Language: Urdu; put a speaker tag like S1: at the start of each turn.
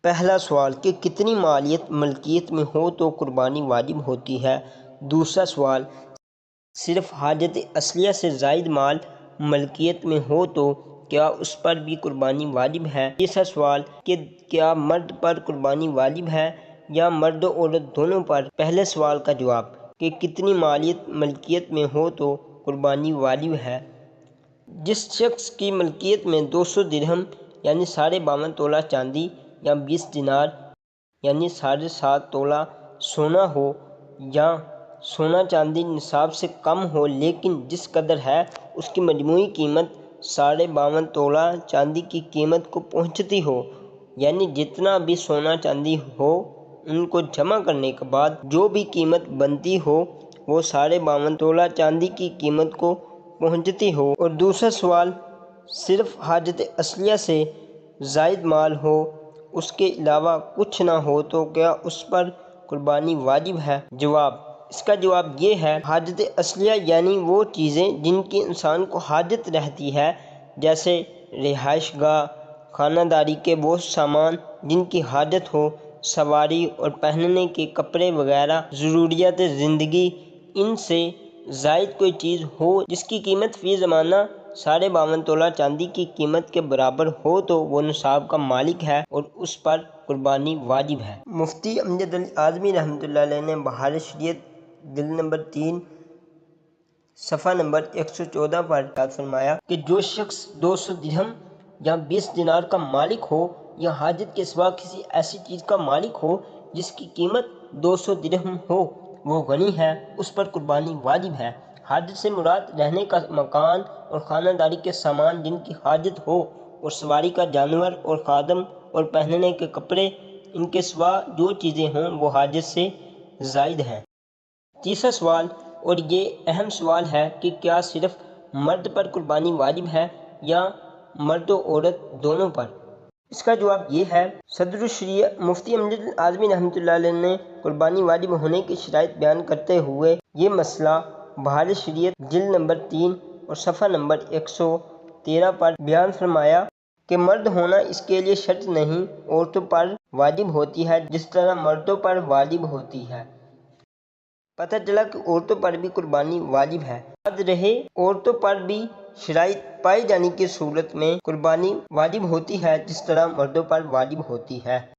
S1: پہلا سوال کہ کتنی مالیت ملکیت میں ہو تو قربانی واجب ہوتی ہے۔ دوسرا سوال صرف حاجت اصلیہ سے زائد مال ملکیت میں ہو تو کیا اس پر بھی قربانی واجب ہے۔ تیسرا سوال کہ کیا مرد پر قربانی واجب ہے یا مرد و عورت دونوں پر۔ پہلے سوال کا جواب کہ کتنی مالیت ملکیت میں ہو تو قربانی واجب ہے۔ جس شخص کی ملکیت میں 200 درہم یعنی 52.5 تولہ چاندی یا 20 دینار یعنی 7.5 تولہ سونا ہو یا سونا چاندی نصاب سے کم ہو لیکن جس قدر ہے اس کی مجموعی قیمت 52.5 تولہ چاندی کی قیمت کو پہنچتی ہو، یعنی جتنا بھی سونا چاندی ہو ان کو جمع کرنے کے بعد جو بھی قیمت بنتی ہو وہ 52.5 تولہ چاندی کی قیمت کو پہنچتی ہو۔ اور دوسرا سوال صرف حاجت اصلیہ سے زائد مال ہو، اس کے علاوہ کچھ نہ ہو تو کیا اس پر قربانی واجب ہے۔ جواب اس کا جواب یہ ہے، حاجت اصلیہ یعنی وہ چیزیں جن کی انسان کو حاجت رہتی ہے، جیسے رہائش گاہ، خانہ داری کے وہ سامان جن کی حاجت ہو، سواری اور پہننے کے کپڑے وغیرہ ضروریات زندگی۔ ان سے زائد کوئی چیز ہو جس کی قیمت فی زمانہ 52.5 تولہ چاندی کی قیمت کے برابر ہو تو وہ نصاب کا مالک ہے اور اس پر قربانی واجب ہے۔ مفتی امجد علی اعظمی رحمۃ اللہ علیہ نے بہار شریعت جلد نمبر 3 صفحہ نمبر 114 پر ارشاد فرمایا کہ جو شخص 200 درہم یا 20 دینار کا مالک ہو یا حاجت کے سوا کسی ایسی چیز کا مالک ہو جس کی قیمت 200 درہم ہو، وہ غنی ہے، اس پر قربانی واجب ہے۔ حاجت سے مراد رہنے کا مکان اور خانہ داری کے سامان جن کی حاجت ہو، اور سواری کا جانور اور خادم اور پہننے کے کپڑے، ان کے سوا جو چیزیں ہوں وہ حاجت سے زائد ہیں۔ تیسرا سوال اور یہ اہم سوال ہے کہ کیا صرف مرد پر قربانی واجب ہے یا مرد و عورت دونوں پر۔ اس کا جواب یہ ہے، صدر الشریعہ مفتی امجد علی اعظمی رحمۃ اللہ علیہ نے قربانی واجب ہونے کی شرائط بیان کرتے ہوئے یہ مسئلہ بہار شریعت جلد نمبر 3 اور صفحہ نمبر 113 پر بیان فرمایا کہ مرد ہونا اس کے لیے شرط نہیں، عورتوں پر واجب ہوتی ہے جس طرح مردوں پر واجب ہوتی ہے۔ پتہ چلا کہ عورتوں پر بھی قربانی واجب ہے۔ یاد رہے عورتوں پر بھی شرائط پائے جانے کی صورت میں قربانی واجب ہوتی ہے جس طرح مردوں پر واجب ہوتی ہے۔